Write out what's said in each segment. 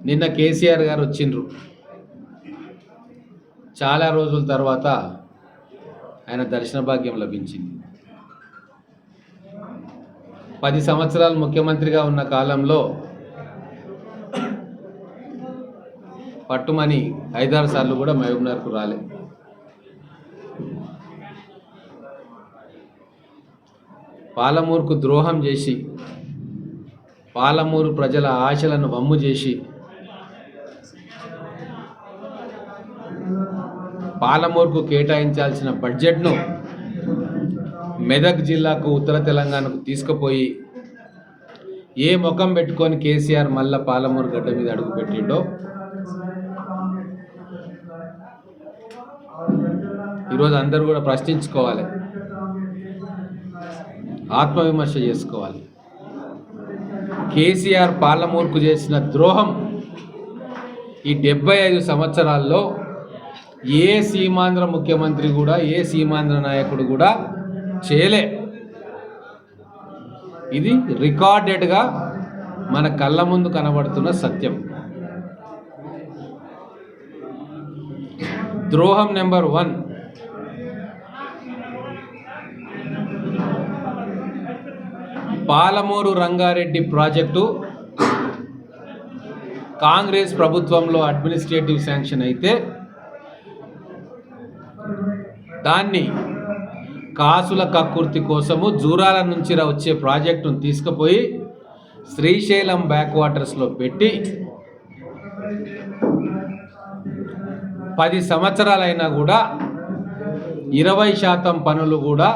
నిన్న కేసీఆర్ గారు వచ్చిండ్రు. చాలా రోజుల తర్వాత ఆయన దర్శన భాగ్యం లభించింది. 10 సంవత్సరాలు ముఖ్యమంత్రిగా ఉన్న కాలంలో పట్టుమని 5-6 సార్లు కూడా మహబూబ్నగర్కు రాలే. పాలమూరుకు ద్రోహం చేసి, పాలమూరు ప్రజల ఆశలను వమ్ము చేసి, పాలమూరుకు కేటాయించాల్సిన బడ్జెట్ను మెదక్ జిల్లాకు, ఉత్తర తెలంగాణకు తీసుకుపోయి ఏ ముఖం పెట్టుకొని కేసీఆర్ మళ్ళా పాలమూరు గడ్డ మీద అడుగు పెట్టిండో ఈరోజు అందరూ కూడా ప్రశ్నించుకోవాలి, ఆత్మవిమర్శ చేసుకోవాలి. కేసీఆర్ పాలమూరుకు చేసిన ద్రోహం ఈ 75 సంవత్సరాల్లో ఏ సీమాంధ్ర ముఖ్యమంత్రి కూడా, ఏ సీమాంధ్ర నాయకుడు కూడా చేయలే. ఇది రికార్డెడ్గా మన కళ్ళ ముందు కనబడుతున్న సత్యం. ద్రోహం నెంబర్ 1, పాలమూరు రంగారెడ్డి ప్రాజెక్టు కాంగ్రెస్ ప్రభుత్వంలో అడ్మినిస్ట్రేటివ్ శాంక్షన్ అయితే దాన్ని కాసుల కక్కుర్తి కోసము జూరాల నుంచి వచ్చే ప్రాజెక్టును తీసుకుపోయి శ్రీశైలం బ్యాక్ వాటర్స్లో పెట్టి 10 సంవత్సరాలైనా కూడా 20% పనులు కూడా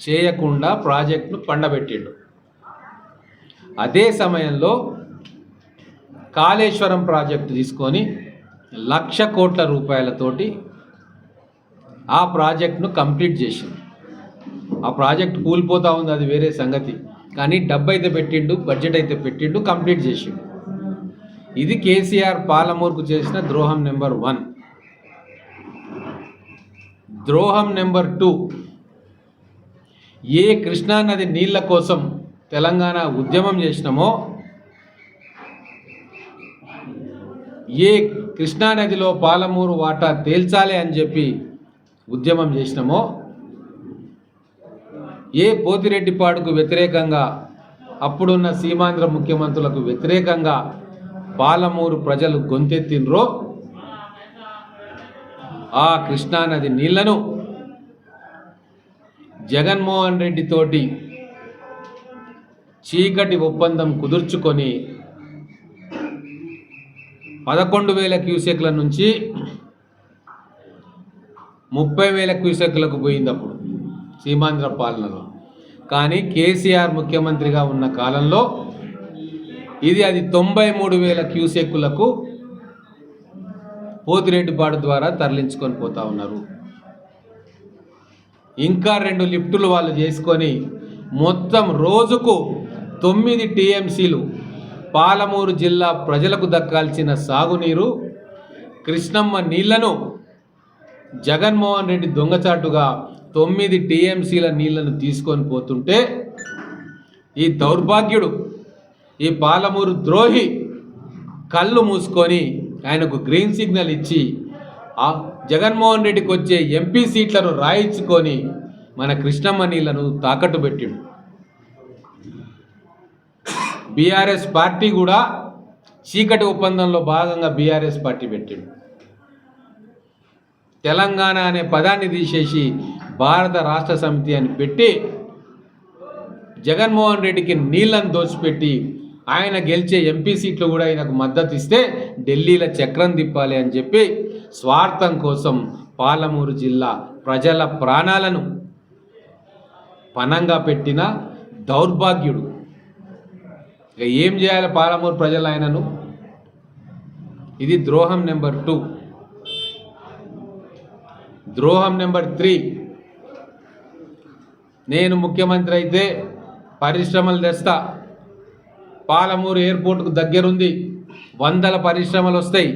చేయకుండా ప్రాజెక్టును పండబెట్టిండు. అదే సమయంలో కాళేశ్వరం ప్రాజెక్టు తీసుకొని 1,00,000 కోట్ల రూపాయలతోటి ఆ ప్రాజెక్టును కంప్లీట్ చేసిండు. ఆ ప్రాజెక్ట్ కూలిపోతూ ఉంది, అది వేరే సంగతి. కానీ డబ్బు అయితే పెట్టిండు, బడ్జెట్ అయితే పెట్టిండు, కంప్లీట్ చేసిండు. ఇది కేసీఆర్ పాలమూరుకు చేసిన ద్రోహం నెంబర్ 1. ద్రోహం నెంబర్ 2, ఏ కృష్ణానది నీళ్ల కోసం తెలంగాణ ఉద్యమం చేసినామో, ఏ కృష్ణానదిలో పాలమూరు వాటా తేల్చాలి అని చెప్పి ఉద్యమం చేసినామో, ఏ పోతిరెడ్డిపాడుకు వ్యతిరేకంగా, అప్పుడున్న సీమాంధ్ర ముఖ్యమంత్రులకు వ్యతిరేకంగా పాలమూరు ప్రజలు గొంతెత్తినరో ఆ కృష్ణానది నీళ్లను జగన్మోహన్ రెడ్డి తోటి చీకటి ఒప్పందం కుదుర్చుకొని 11,000 క్యూసెక్ల నుంచి 30,000 క్యూసెక్లకు పోయింది అప్పుడు సీమాంధ్ర పాలనలో. కానీ కేసీఆర్ ముఖ్యమంత్రిగా ఉన్న కాలంలో అది 93,000 క్యూసెక్కులకు పోతిరెడ్డిపాడు ద్వారా తరలించుకొని పోతా ఉన్నారు. ఇంకా 2 లిఫ్టులు వాళ్ళు చేసుకొని మొత్తం రోజుకు 9 టీఎంసీలు పాలమూరు జిల్లా ప్రజలకు దక్కాల్సిన సాగునీరు, కృష్ణమ్మ నీళ్లను జగన్మోహన్ రెడ్డి దొంగచాటుగా 9 టీఎంసీల నీళ్లను తీసుకొని పోతుంటే ఈ దౌర్భాగ్యుడు, ఈ పాలమూరు ద్రోహి కళ్ళు మూసుకొని ఆయనకు గ్రీన్ సిగ్నల్ ఇచ్చి ఆ జగన్మోహన్ రెడ్డికి వచ్చే ఎంపీ సీట్లను రాయించుకొని మన కృష్ణమ్మ నీళ్లను తాకట్టు పెట్టిండు. బీఆర్ఎస్ పార్టీ కూడా చీకటి ఒప్పందంలో భాగంగా బీఆర్ఎస్ పార్టీ పెట్టిండు. తెలంగాణ అనే పదాన్ని తీసేసి భారత రాష్ట్ర సమితి అని పెట్టి జగన్మోహన్ రెడ్డికి నీళ్లను దోచిపెట్టి ఆయన గెలిచే ఎంపీ సీట్లు కూడా ఆయనకు మద్దతు ఇస్తే ఢిల్లీలో చక్రం తిప్పాలి అని చెప్పి స్వార్థం కోసం పాలమూరు జిల్లా ప్రజల ప్రాణాలను పణంగా పెట్టిన దౌర్భాగ్యుడు. ఇక ఏం చేయాలి పాలమూరు ప్రజలు ఆయనను? ఇది ద్రోహం నెంబర్ 2. ద్రోహం నెంబర్ 3, నేను ముఖ్యమంత్రి అయితే పరిశ్రమలు తెస్తా, పాలమూరు ఎయిర్పోర్ట్కు దగ్గరుంది, 100 పరిశ్రమలు వస్తాయి,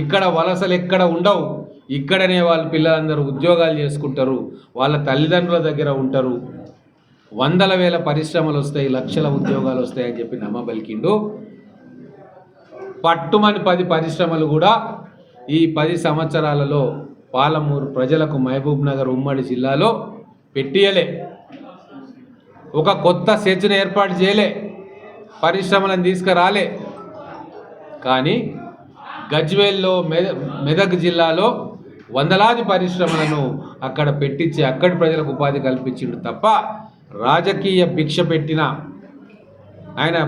ఇక్కడ వలసలు ఎక్కడ ఉండవు, ఇక్కడనే వాళ్ళ పిల్లలందరూ ఉద్యోగాలు చేసుకుంటారు, వాళ్ళ తల్లిదండ్రుల దగ్గర ఉంటారు, 100,000 పరిశ్రమలు వస్తాయి, లక్షల ఉద్యోగాలు వస్తాయని చెప్పి నమ్మబలికిండు. పట్టుమని 10 పరిశ్రమలు కూడా ఈ 10 సంవత్సరాలలో పాలమూరు ప్రజలకు మహబూబ్ నగర్ ఉమ్మడి జిల్లాలో పెట్టియలే. ఒక కొత్త సెజ్ను ఏర్పాటు చేయలే, పరిశ్రమలను తీసుకురాలే. కానీ గజ్వేల్లో మెదక్ జిల్లాలో వందలాది పరిశ్రమలను అక్కడ పెట్టించి అక్కడి ప్రజలకు ఉపాధి కల్పించిండు తప్ప రాజకీయ భిక్ష పెట్టిన ఆయన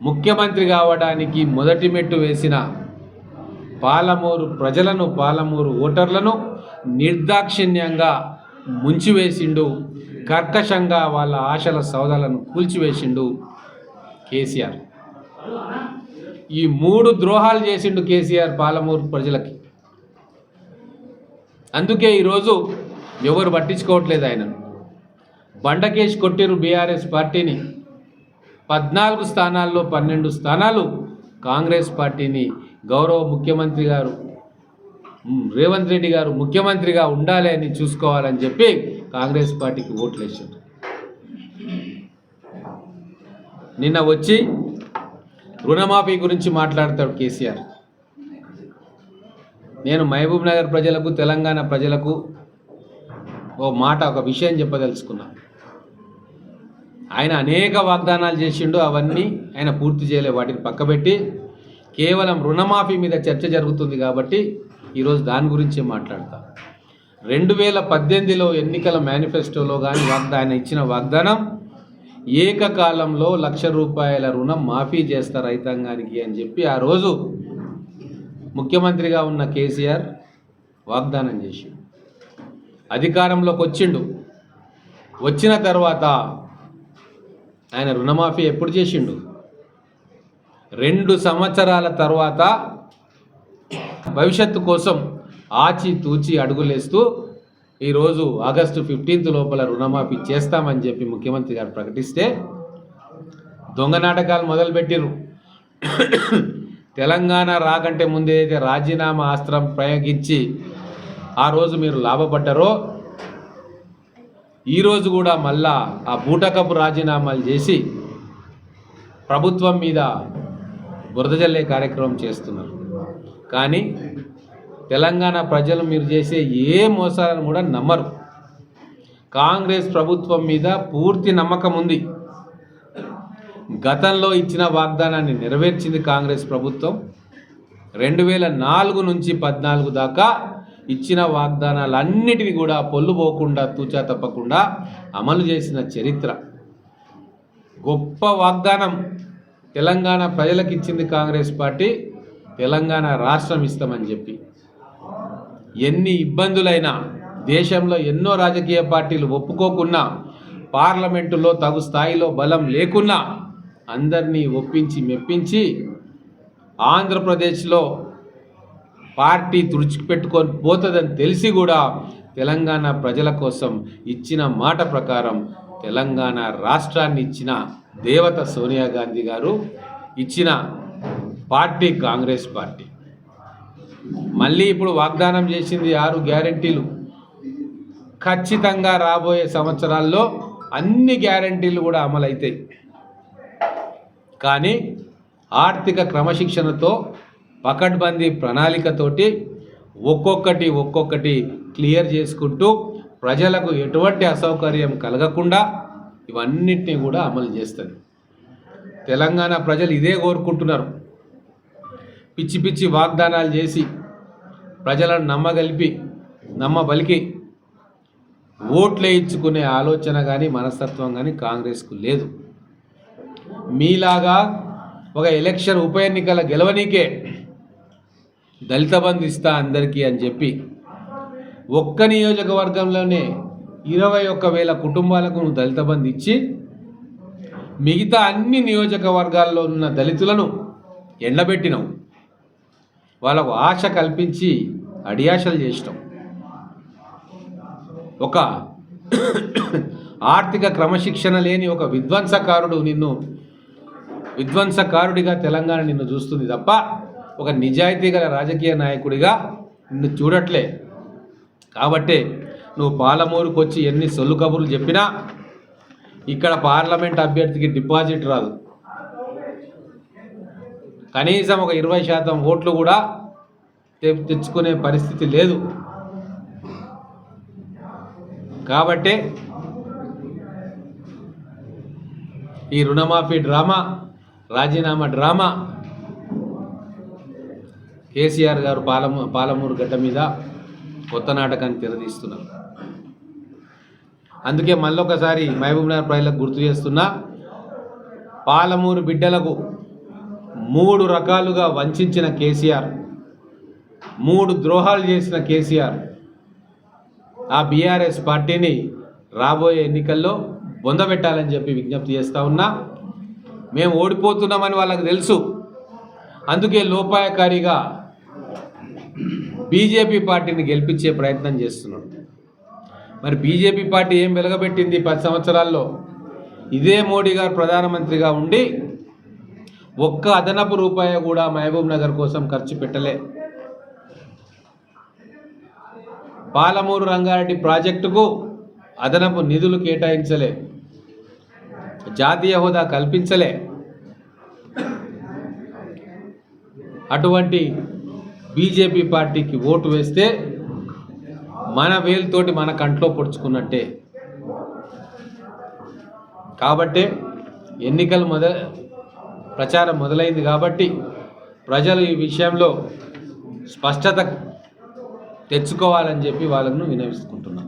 ముఖ్యమంత్రి కావడానికి మొదటి మెట్టు వేసిన పాలమూరు ప్రజలను, పాలమూరు ఓటర్లను నిర్దాక్షిణ్యంగా ముంచివేసిండు, కర్కశంగా వాళ్ళ ఆశల సౌదాలను కూల్చివేసిండు కేసీఆర్. ఈ 3 ద్రోహాలు చేసిండు కేసీఆర్ పాలమూరు ప్రజలకి. అందుకే ఈరోజు ఎవరు పట్టించుకోవట్లేదు ఆయనను. బండకేసి కొట్టిరు బీఆర్ఎస్ పార్టీని. 14 స్థానాల్లో 12 స్థానాలు కాంగ్రెస్ పార్టీని గౌరవ ముఖ్యమంత్రి గారు రేవంత్ రెడ్డి గారు ముఖ్యమంత్రిగా ఉండాలి అని చూసుకోవాలని చెప్పి కాంగ్రెస్ పార్టీకి ఓట్లు వేశారు. నిన్న వచ్చి రుణమాఫీ గురించి మాట్లాడతాడు కేసీఆర్. నేను మహబూబ్ నగర్ ప్రజలకు, తెలంగాణ ప్రజలకు ఒక విషయం చెప్పదలుచుకున్నా. ఆయన అనేక వాగ్దానాలు చేసిండు, అవన్నీ ఆయన పూర్తి చేయలే. వాటిని పక్కబెట్టి కేవలం రుణమాఫీ మీద చర్చ జరుగుతుంది కాబట్టి ఈరోజు దాని గురించే మాట్లాడతా. 2018లో ఎన్నికల మేనిఫెస్టోలో కానీ ఆయన ఇచ్చిన వాగ్దానం ఏకకాలంలో ₹1,00,000 రుణం మాఫీ చేస్తారు రైతాంగానికి అని చెప్పి ఆ రోజు ముఖ్యమంత్రిగా ఉన్న కేసీఆర్ వాగ్దానం చేసిండు. అధికారంలోకి వచ్చిండు. వచ్చిన తర్వాత ఆయన రుణమాఫీ ఎప్పుడు చేసిండు? 2 సంవత్సరాల తర్వాత భవిష్యత్తు కోసం ఆచితూచి అడుగులేస్తూ ఈరోజు ఆగస్టు 15 లోపల రుణమాఫీ చేస్తామని చెప్పి ముఖ్యమంత్రి గారు ప్రకటిస్తే దొంగ నాటకాలు మొదలుపెట్టిరు. తెలంగాణ రాకంటే ముందే అయితే రాజీనామా అస్త్రం ప్రయోగించి ఆ రోజు మీరు లాభపడ్డారో, ఈరోజు కూడా మళ్ళా ఆ బూటకపు రాజీనామాలు చేసి ప్రభుత్వం మీద బురద జల్లే కార్యక్రమం చేస్తున్నారు. కానీ తెలంగాణ ప్రజలు మీరు చేసే ఏ మోసాలను కూడా నమ్మరు. కాంగ్రెస్ ప్రభుత్వం మీద పూర్తి నమ్మకం ఉంది. గతంలో ఇచ్చిన వాగ్దానాన్ని నెరవేర్చింది కాంగ్రెస్ ప్రభుత్వం. 2004 నుంచి 14 దాకా ఇచ్చిన వాగ్దానాలన్నిటినీ కూడా పొల్లుపోకుండా, తూచా తప్పకుండా అమలు చేసిన చరిత్ర. గొప్ప వాగ్దానం తెలంగాణ ప్రజలకు ఇచ్చింది కాంగ్రెస్ పార్టీ. తెలంగాణ రాష్ట్రం ఇస్తామని చెప్పి ఎన్ని ఇబ్బందులైనా, దేశంలో ఎన్నో రాజకీయ పార్టీలు ఒప్పుకోకున్నా, పార్లమెంటులో తగు స్థాయిలో బలం లేకున్నా అందరినీ ఒప్పించి మెప్పించి ఆంధ్రప్రదేశ్లో పార్టీ తుడిచిపెట్టుకొని పోతుందని తెలిసి కూడా తెలంగాణ ప్రజల కోసం ఇచ్చిన మాట ప్రకారం తెలంగాణ రాష్ట్రాన్ని ఇచ్చిన దేవత సోనియా గాంధీ గారు, ఇచ్చిన పార్టీ కాంగ్రెస్ పార్టీ. మళ్ళీ ఇప్పుడు వాగ్దానం చేసింది 6 గ్యారెంటీలు. ఖచ్చితంగా రాబోయే సంవత్సరాల్లో అన్ని గ్యారెంటీలు కూడా అమలవుతాయి. కానీ ఆర్థిక క్రమశిక్షణతో, పకడ్బందీ ప్రణాళికతోటి ఒక్కొక్కటి క్లియర్ చేసుకుంటూ ప్రజలకు ఎటువంటి అసౌకర్యం కలగకుండా ఇవన్నిటినీ కూడా అమలు చేస్తుంది. తెలంగాణ ప్రజలు ఇదే కోరుకుంటున్నారు. పిచ్చి పిచ్చి వాగ్దానాలు చేసి ప్రజలను నమ్మబలికి ఓట్లు ఇచ్చుకునే ఆలోచన కానీ మనస్తత్వం కానీ కాంగ్రెస్కు లేదు. మీలాగా ఒక ఎలక్షన్ ఉప ఎన్నికల గెలవనీకే దళిత బంధు ఇస్తా అందరికీ అని చెప్పి ఒక్క నియోజకవర్గంలోనే 21,000 కుటుంబాలకు నువ్వు దళిత బంధు ఇచ్చి మిగతా అన్ని నియోజకవర్గాల్లో ఉన్న దళితులను ఎండబెట్టినావు. వాళ్ళకు ఆశ కల్పించి అడియాశలు చేసినాం. ఒక ఆర్థిక క్రమశిక్షణ లేని ఒక విధ్వంసకారుడిగా తెలంగాణ నిన్ను చూస్తుంది తప్ప ఒక నిజాయితీ గల రాజకీయ నాయకుడిగా నిన్ను చూడట్లే. కాబట్టే నువ్వు పాలమూరుకు వచ్చి ఎన్ని సొల్లు కబుర్లు చెప్పినా ఇక్కడ పార్లమెంట్ అభ్యర్థికి డిపాజిట్ రాదు. కనీసం ఒక 20% ఓట్లు కూడా తెచ్చుకునే పరిస్థితి లేదు. కాబట్టే ఈ రుణమాఫీ డ్రామా, రాజీనామా డ్రామా కేసీఆర్ గారు పాలమూరు గడ్డ మీద కొత్త నాటకాన్ని తెరదీస్తున్నారు. అందుకే మళ్ళొకసారి మహబూబ్నగర్ ప్రజలకు గుర్తు చేస్తున్నా, పాలమూరు బిడ్డలకు 3 రకాలుగా వంచిన కేసీఆర్, 3 ద్రోహాలు చేసిన కేసీఆర్ ఆ బీఆర్ఎస్ పార్టీని రాబోయే ఎన్నికల్లో బొందబెట్టాలని చెప్పి విజ్ఞప్తి చేస్తూ ఉన్నా. మేము ఓడిపోతున్నామని వాళ్ళకి తెలుసు. అందుకే లోపాయకారిగా బీజేపీ పార్టీని గెలిపించే ప్రయత్నం చేస్తున్నాడు. మరి బీజేపీ పార్టీ ఏం వెలగబెట్టింది 10 సంవత్సరాల్లో? ఇదే మోడీ గారు ప్రధానమంత్రిగా ఉండి ఒక్క అదనపు రూపాయి కూడా మహబూబ్ నగర్ కోసం ఖర్చు పెట్టలే. పాలమూరు రంగారెడ్డి ప్రాజెక్టుకు అదనపు నిధులు కేటాయించలే, జాతీయ హోదా కల్పించలే. అటువంటి బీజేపీ పార్టీకి ఓటు వేస్తే మన వేలుతోటి మన కంట్లో పొడుచుకున్నట్టే. కాబట్టే ఎన్నికలు ప్రచారం మొదలైంది కాబట్టి ప్రజలు ఈ విషయంలో స్పష్టత తెచ్చుకోవాలని చెప్పి వాళ్ళను వినవిస్తున్నాను.